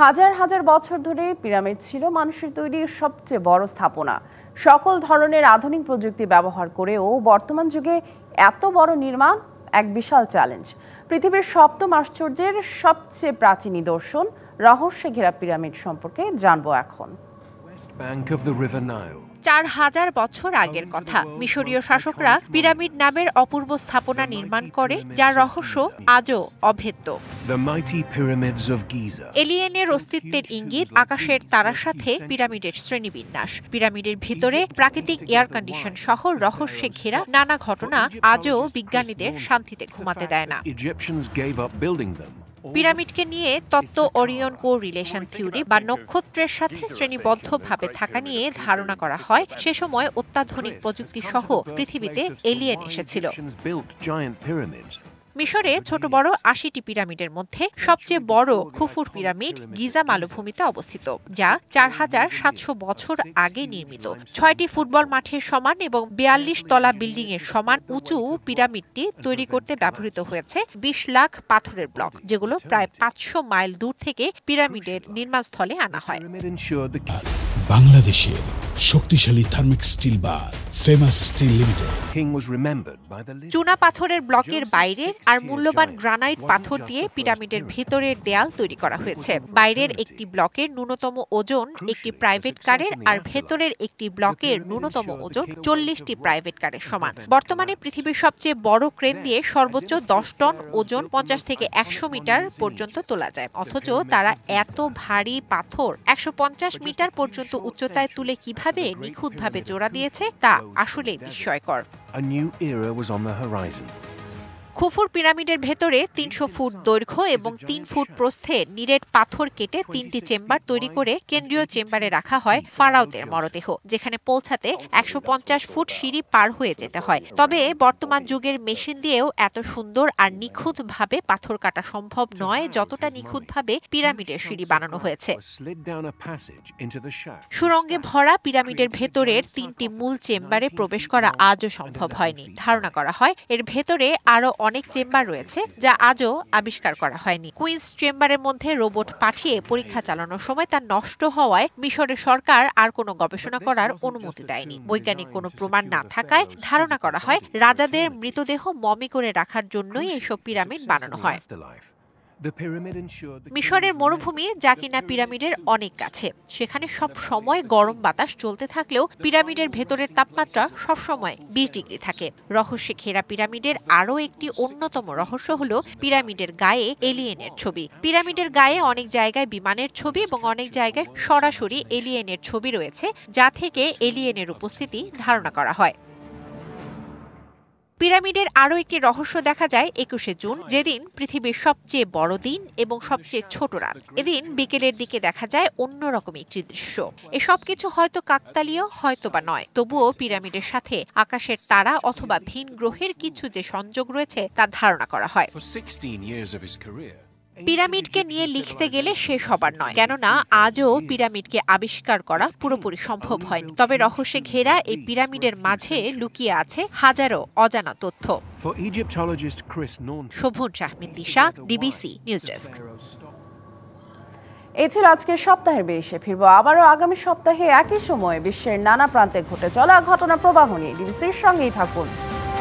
হাজার হাজার বছর ধরে পিরামিড ছিল মানুষের তৈরি সবচেয়ে বড় স্থাপনা। সকল ধরনের আধুনিক প্রযুক্তি ব্যবহার করেও বর্তমান যুগে এত বড় নির্মাণ এক বিশাল চ্যালেঞ্জ। পৃথিবীর সপ্তম আশ্চর্যের সবচেয়ে প্রাচীন নিদর্শন রহস্যে ঘেরা পিরামিড সম্পর্কে জানবো এখন। 4000 বছর আগের কথা, মিশরীয় শাসকরা পিরামিড নামের অপূর্ব স্থাপনা নির্মাণ করে, যার রহস্য আজও অভেদ্য। এলিয়েনের অস্তিত্বের ইঙ্গিত আকাশের তারার সাথে পিরামিডের শ্রেণীবিন্যাস। পিরামিডের ভিতরে প্রাকৃতিক এয়ার কন্ডিশন সহ রহস্যে ঘেরা নানা ঘটনা আজও বিজ্ঞানীদের শান্তিতে ঘুমাতে দেয় না। পিরামিডকে নিয়ে তত্ত্ব ওরিয়ন কো রিলেশন থিওরি বা নক্ষত্রের সাথে শ্রেণীবদ্ধভাবে থাকা নিয়ে ধারণা করা হয় সে সময় অত্যাধুনিক প্রযুক্তি সহ পৃথিবীতে এলিয়েন এসেছিল। মিশরে ছোট বড় ৮০টি পিরামিডের মধ্যে সবচেয়ে বড় খুফুর পিরামিড গিজা মালভূমিতে অবস্থিত, যা ৪৭০০ বছর আগে নির্মিত। ৬টি ফুটবল মাঠের সমান এবং ৪২ তলা বিল্ডিং এর সমান উঁচু পিরামিডটি তৈরি করতে ব্যবহৃত হয়েছে ২০ লাখ পাথরের ব্লক, যেগুলো প্রায় ৫০০ মাইল দূর থেকে পিরামিডের নির্মাণস্থলে আনা হয়। বাংলাদেশের শক্তিশালী থার্মিক স্টিল বার ফেমাস স্টিল লিমিটেড চুনা পাথরের ব্লকের বাইরে আর মূল্যবান গ্রানাইট পাথর দিয়ে পিরামিডের ভেতরের দেয়াল তৈরি করা হয়েছে। বাইরের একটি ব্লকের ন্যূনতম ওজন একটি প্রাইভেট কারের আর ভেতরের একটি ব্লকের ন্যূনতম ওজন ৪০টি প্রাইভেট কারের সমান। বর্তমানে পৃথিবীর সবচেয়ে বড় ক্রেন দিয়ে সর্বোচ্চ ১০ টন ওজন ৫০ থেকে ১০০ মিটার পর্যন্ত তোলা যায়, অথচ তারা এত ভারী পাথর ১৫০ মিটার পর্যন্ত উচ্চতায় তুলে কিভাবে নিখুঁতভাবে জোড়া দিয়েছে তা আসলে বিস্ময়কর। খুফুর পিরামিডের ভেতরে ৩০০ ফুট দৈর্ঘ্য এবং ৩ ফুট প্রস্থে নিরেট পাথর কেটে ৩টি চেম্বার তৈরি করে কেন্দ্রীয় চেম্বারে রাখা হয় ফারাওদের মরদেহ, যেখানে পৌঁছাতে ১৫০ ফুট সিঁড়ি পার হয়ে যেতে হয়। তবে বর্তমান যুগের মেশিন দিয়েও এত সুন্দর আর নিখুঁতভাবে পাথর কাটা সম্ভব নয় যতটা নিখুঁতভাবে পিরামিডের সিঁড়ি বানানো হয়েছে। সুড়ঙ্গে ভরা পিরামিডের ভেতরের ৩টি মূল চেম্বারে প্রবেশ করা আজও সম্ভব হয়নি। ধারণা করা হয় এর ভেতরে আরো অনেক চেম্বার রয়েছে যা আজও আবিষ্কার করা হয়নি। কুইন্স চেম্বারের মধ্যে রোবট পাঠিয়ে পরীক্ষা চালানোর সময় তা নষ্ট হওয়ায় মিশরের সরকার আর কোনো গবেষণা করার অনুমতি দেয়নি। বৈজ্ঞানিক কোনো প্রমাণ না থাকায় ধারণা করা হয় রাজাদের মৃতদেহ মমি করে রাখার জন্যই এসব পিরামিড বানানো হয়। মিশরের মরুভূমি, যা কিনা পিরামিডের অনেক কাছে, সেখানে সব সময় গরম বাতাস চলতে থাকলেও পিরামিডের ভেতরের তাপমাত্রা সব সময় ২০ ডিগ্রি থাকে। রহস্যে ঘেরা পিরামিডের আরও একটি অন্যতম রহস্য হলো পিরামিডের গায়ে এলিয়েনের ছবি। পিরামিডের গায়ে অনেক জায়গায় বিমানের ছবি এবং অনেক জায়গায় সরাসরি এলিয়েনের ছবি রয়েছে, যা থেকে এলিয়েনের উপস্থিতি ধারণা করা হয়। পিরামিডের আরও একটি রহস্য দেখা যায় ২১শে জুন, যেদিন পৃথিবীর সবচেয়ে বড় দিন এবং সবচেয়ে ছোট রাত। এদিন বিকেলের দিকে দেখা যায় অন্যরকম একটি দৃশ্য। এসব কিছু হয়তো কাকতালীয়, হয়তো বা নয়, তবুও পিরামিডের সাথে আকাশের তারা অথবা ভিন গ্রহের কিছু যে সংযোগ রয়েছে তা ধারণা করা হয়। পিরামিডকে নিয়ে লিখতে গেলে শেষ হবার নয়, কেননা আজও পিরামিডকে আবিষ্কার করা পুরোপুরি সম্ভব হয়নি। তবে রহস্যে ঘেরা এই পিরামিডের মাঝে লুকিয়ে আছে হাজারো অজানা তথ্য। শোভন শাহমিন দিশা, ডিবিসি নিউজ ডেস্ক। এই ছিল আজকের সপ্তাহের বেশে। ফিরবো আবারও আগামী সপ্তাহে একই সময়ে বিশ্বের নানা প্রান্তে ঘটে চলা ঘটনা প্রবাহ নিয়ে। ডিবিসির সঙ্গেই থাকুন।